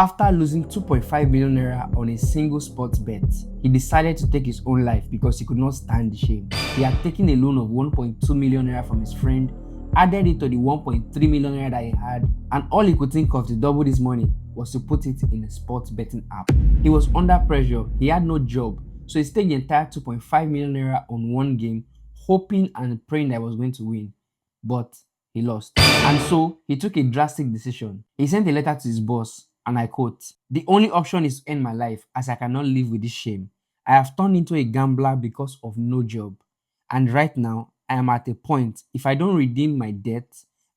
After losing 2.5 million naira on a single sports bet, he decided to take his own life because he could not stand the shame. He had taken a loan of 1.2 million naira from his friend, added it to the 1.3 million naira that he had, and all he could think of to double this money was to put it in a sports betting app. He was under pressure, he had no job, so he staked the entire 2.5 million naira on one game, hoping and praying that he was going to win. But he lost. And so he took a drastic decision. He sent a letter to his boss, and I quote, "The only option is to end my life as I cannot live with this shame. I have turned into a gambler because of no job. And right now, I am at a point, if I don't redeem my debt,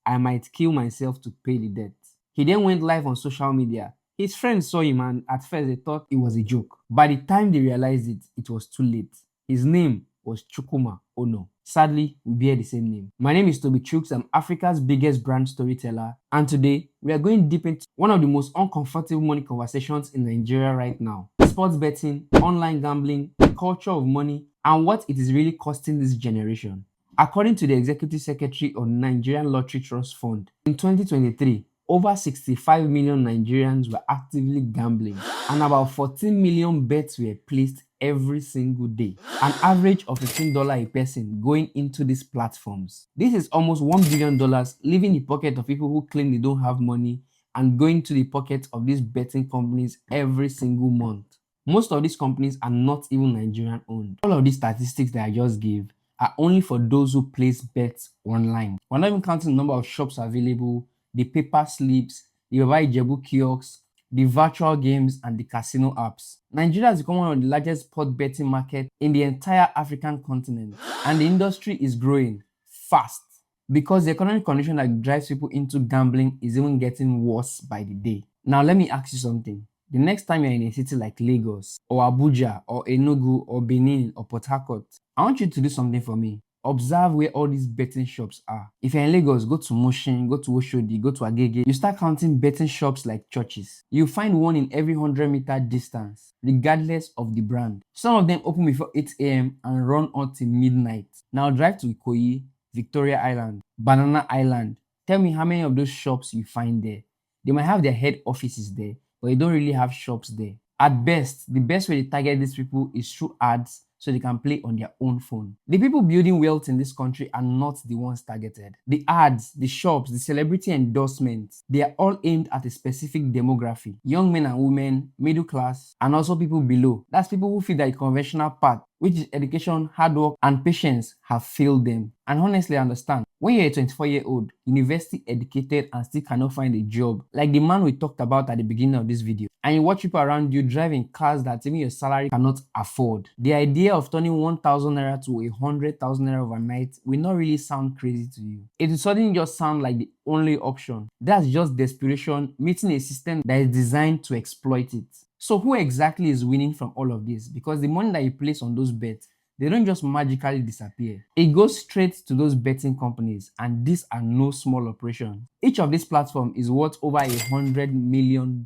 I might kill myself to pay the debt." He then went live on social media. His friends saw him and at first they thought it was a joke. By the time they realized it, it was too late. His name was Chukwuma Onoh. Sadly, we bear the same name. My name is Toby Chooks. I'm Africa's biggest brand storyteller, and today we are going deep into one of the most uncomfortable money conversations in Nigeria right now: sports betting, online gambling, the culture of money, and what it is really costing this generation. According to the Executive Secretary of the Nigerian Lottery Trust Fund, in 2023, over 65 million Nigerians were actively gambling, and about 14 million bets were placed every single day. An average of $15 a person going into these platforms. This is almost $1 billion leaving the pocket of people who claim they don't have money and going to the pockets of these betting companies every single month. Most of these companies are not even Nigerian owned. All of these statistics that I just gave are only for those who place bets online. We're not even counting the number of shops available, the paper slips, the Baba Ijebu kiosks, the virtual games, and the casino apps. Nigeria has become one of the largest sport betting markets in the entire African continent, and the industry is growing fast because the economic condition that drives people into gambling is even getting worse by the day. Now, let me ask you something. The next time you're in a city like Lagos, or Abuja, or Enugu, or Benin, or Port Harcourt, I want you to do something for me. Observe where all these betting shops are. If you're in Lagos, go to Mushin, go to Oshodi, go to Agege. You start counting betting shops like churches. You find one in every 100-meter distance, regardless of the brand. Some of them open before 8 a.m. and run until midnight. Now drive to Ikoyi, Victoria Island, Banana Island. Tell me how many of those shops you find there. They might have their head offices there, but they don't really have shops there. At best, the best way to target these people is through ads, so they can play on their own phone. The people building wealth in this country are not the ones targeted. The ads, the shops, the celebrity endorsements, they are all aimed at a specific demography: young men and women, middle class, and also people below. That's people who feel that the conventional path, which is education, hard work, and patience, have failed them. And honestly, I understand. When you're a 24-year-old, university educated, and still cannot find a job, like the man we talked about at the beginning of this video, and you watch people around you driving cars that even your salary cannot afford, the idea of turning 1,000 naira to 100,000 naira overnight will not really sound crazy to you. It will suddenly just sound like the only option. That's just desperation meeting a system that is designed to exploit it. So who exactly is winning from all of this? Because the money that you place on those bets, they don't just magically disappear. It goes straight to those betting companies, and these are no small operations. Each of these platforms is worth over $100 million,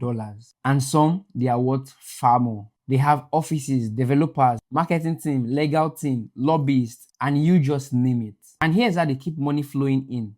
and some, they are worth far more. They have offices, developers, marketing team, legal team, lobbyists, and you just name it. And here's how they keep money flowing in: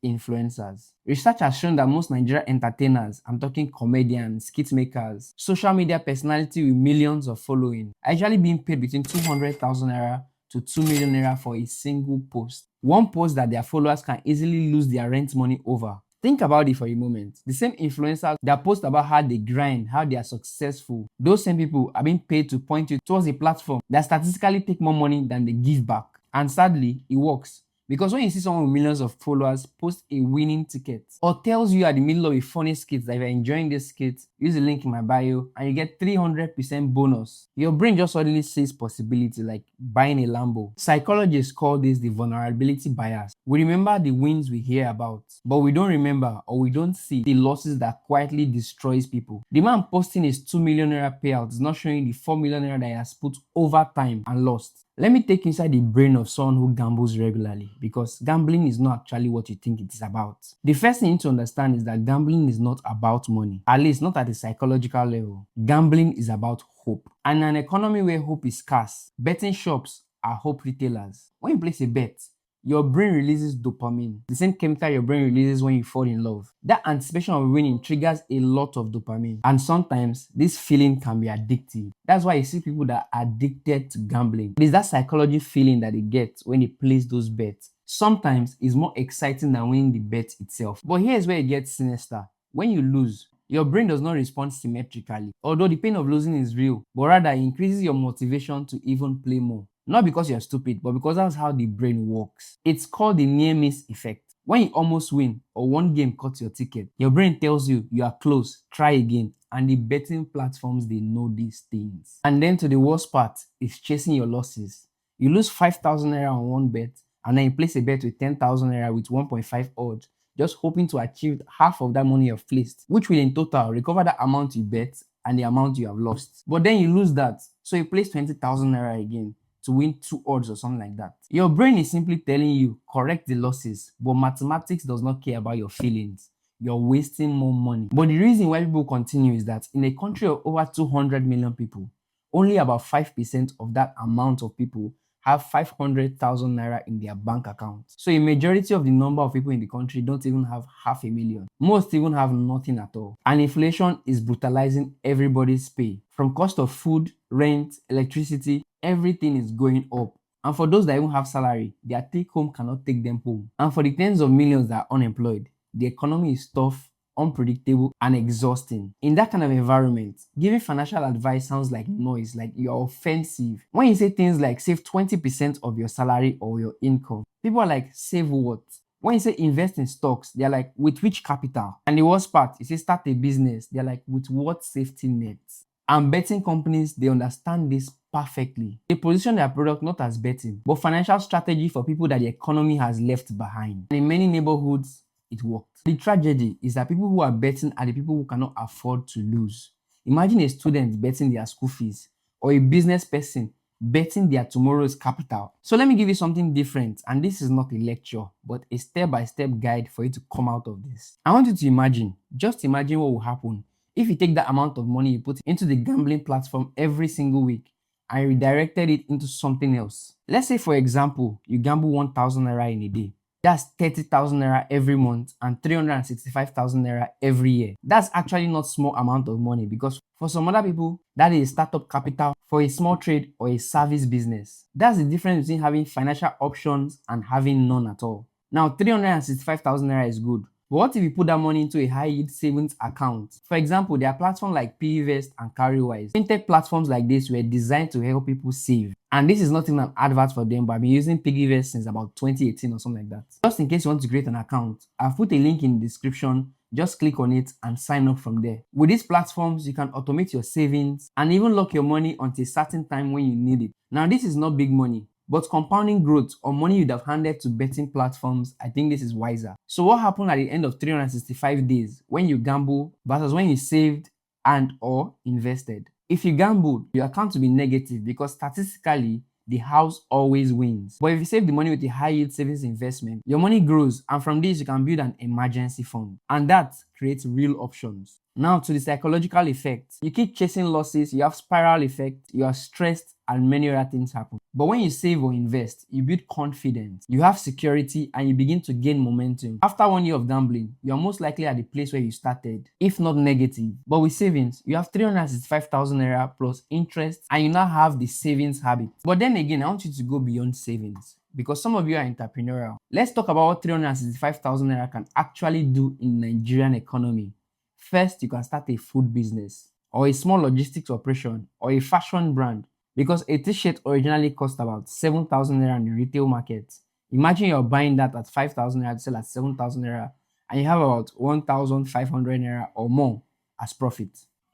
influencers. Research has shown that most Nigerian entertainers, I'm talking comedians, skit makers, social media personality with millions of following, are actually being paid between 200,000 naira to 2 million naira for a single post. One post that their followers can easily lose their rent money over. Think about it for a moment. The same influencers that post about how they grind, how they are successful, those same people are being paid to point you towards a platform that statistically take more money than they give back. And sadly, it works. Because when you see someone with millions of followers post a winning ticket, or tells you at the middle of a funny skit that if you're enjoying this skit, use the link in my bio and you get 300% bonus, your brain just suddenly sees possibility, like buying a Lambo. Psychologists call this the vulnerability bias. We remember the wins we hear about, but we don't remember or we don't see the losses that quietly destroys people. The man posting his 2 million naira payout is not showing the 4 million naira that he has put over time and lost. Let me take inside the brain of someone who gambles regularly, because gambling is not actually what you think it is about. The first thing you need to understand is that gambling is not about money, at least not at a psychological level. Gambling is about hope. And in an economy where hope is scarce, betting shops are hope retailers. When you place a bet, your brain releases dopamine, the same chemical your brain releases when you fall in love. That anticipation of winning triggers a lot of dopamine, and sometimes this feeling can be addictive. That's why you see people that are addicted to gambling. It is that psychology feeling that they get when they place those bets. Sometimes it's more exciting than winning the bet itself. But here's where it gets sinister. When you lose, your brain does not respond symmetrically. Although the pain of losing is real, but rather it increases your motivation to even play more. Not because you're stupid, but because that's how the brain works. It's called the near-miss effect. When you almost win or one game cuts your ticket, your brain tells you you are close, try again. And the betting platforms, they know these things. And then to the worst part is chasing your losses. You lose 5,000 naira on one bet, and then you place a bet with 10,000 naira with 1.5 odds, just hoping to achieve half of that money you've placed, which will in total recover the amount you bet and the amount you have lost. But then you lose that, so you place 20,000 naira again to win 2 odds or something like that. Your brain is simply telling you, correct the losses, but mathematics does not care about your feelings. You're wasting more money. But the reason why people continue is that in a country of over 200 million people, only about 5% of that amount of people have 500,000 naira in their bank account. So a majority of the number of people in the country don't even have 500,000. Most even have nothing at all. And inflation is brutalizing everybody's pay. From cost of food, rent, electricity, everything is going up. And for those that even have salary, their take home cannot take them home. And for the tens of millions that are unemployed, the economy is tough, unpredictable, and exhausting. In that kind of environment, giving financial advice sounds like noise, like you're offensive. When you say things like save 20% of your salary or your income, people are like, save what? When you say invest in stocks, they're like, with which capital? And the worst part, you say start a business, they're like, with what safety nets? And betting companies, they understand this perfectly. They position their product not as betting, but financial strategy for people that the economy has left behind. And in many neighborhoods, it worked. The tragedy is that people who are betting are the people who cannot afford to lose. Imagine a student betting their school fees, or a business person betting their tomorrow's capital. So let me give you something different, and this is not a lecture, but a step-by-step guide for you to come out of this. I want you to imagine, just imagine what will happen if you take that amount of money you put into the gambling platform every single week and redirected it into something else. Let's say, for example, you gamble 1,000 naira in a day. That's 30,000 naira every month and 365,000 naira every year. That's actually not small amount of money, because for some other people, that is startup capital for a small trade or a service business. That's the difference between having financial options and having none at all. Now, 365,000 naira is good. But what if you put that money into a high-yield savings account? For example, there are platforms like PiggyVest and CarryWise. Fintech platforms like this were designed to help people save. And this is not even an advert for them, but I've been using PiggyVest since about 2018 or something like that. Just in case you want to create an account, I've put a link in the description. Just click on it and sign up from there. With these platforms, you can automate your savings and even lock your money until a certain time when you need it. Now, this is not big money, but compounding growth or money you'd have handed to betting platforms, I think this is wiser. So what happened at the end of 365 days when you gamble versus when you saved and or invested? If you gambled, your account will be negative because statistically, the house always wins. But if you save the money with a high yield savings investment, your money grows, and from this you can build an emergency fund. And that creates real options. Now to the psychological effect. You keep chasing losses, you have spiral effect, you are stressed, and many other things happen. But when you save or invest, you build confidence, you have security, and you begin to gain momentum. After 1 year of gambling, you are most likely at the place where you started, if not negative. But with savings, you have 365,000 naira plus interest, and you now have the savings habit. But then again, I want you to go beyond savings, because some of you are entrepreneurial. Let's talk about what 365,000 naira can actually do in the Nigerian economy. First, you can start a food business, or a small logistics operation, or a fashion brand. Because a t-shirt originally cost about 7,000 naira in the retail market. Imagine you're buying that at 5,000 naira to sell at 7,000 naira, and you have about 1,500 naira or more as profit.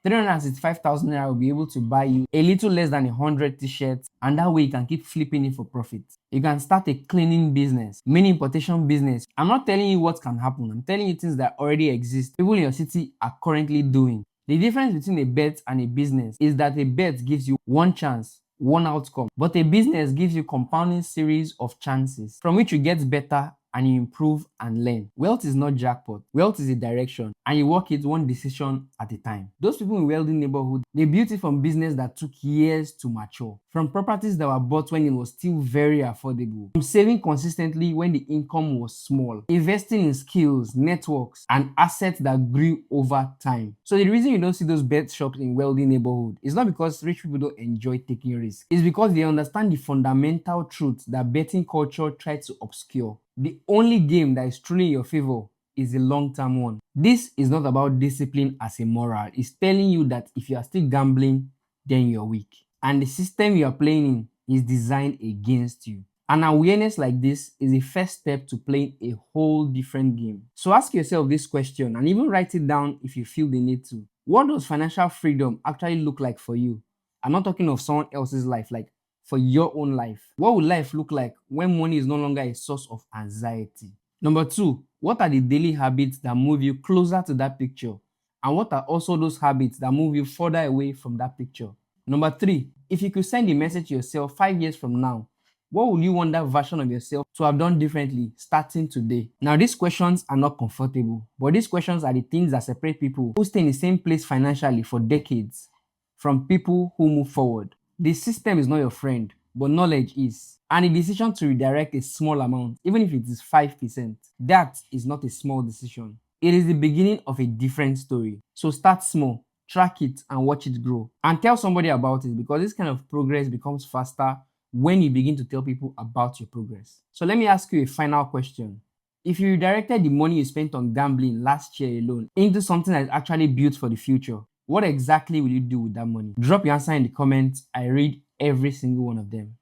365,000 naira will be able to buy you a little less than 100 t-shirts, and that way you can keep flipping it for profit. You can start a cleaning business, mini importation business. I'm not telling you what can happen. I'm telling you things that already exist, people in your city are currently doing. The difference between a bet and a business is that a bet gives you one chance, one outcome, but a business gives you compounding series of chances from which you get better and you improve and learn. Wealth is not jackpot. Wealth is a direction, and you work it one decision at a time. Those people in wealthy neighborhood, they built it from business that took years to mature, from properties that were bought when it was still very affordable, from saving consistently when the income was small, investing in skills, networks, and assets that grew over time. So the reason you don't see those bet shops in wealthy neighborhood is not because rich people don't enjoy taking risks. It's because they understand the fundamental truth that betting culture tries to obscure. The only game that is truly in your favor is the long-term one. This is not about discipline as a moral. It's telling you that if you are still gambling, then you're weak. And the system you are playing in is designed against you. An awareness like this is the first step to playing a whole different game. So ask yourself this question and even write it down if you feel the need to. What does financial freedom actually look like for you? I'm not talking of someone else's life, like for your own life. What would life look like when money is no longer a source of anxiety? Number 2, what are the daily habits that move you closer to that picture? And what are also those habits that move you further away from that picture? Number 3, if you could send a message to yourself 5 years from now, what would you want that version of yourself to have done differently starting today? Now, these questions are not comfortable, but these questions are the things that separate people who stay in the same place financially for decades from people who move forward. The system is not your friend, but knowledge is. And the decision to redirect a small amount, even if it is 5%, that is not a small decision. It is the beginning of a different story. So start small, track it, and watch it grow. And tell somebody about it, because this kind of progress becomes faster when you begin to tell people about your progress. So let me ask you a final question. If you redirected the money you spent on gambling last year alone into something that is actually built for the future, what exactly will you do with that money? Drop your answer in the comments. I read every single one of them.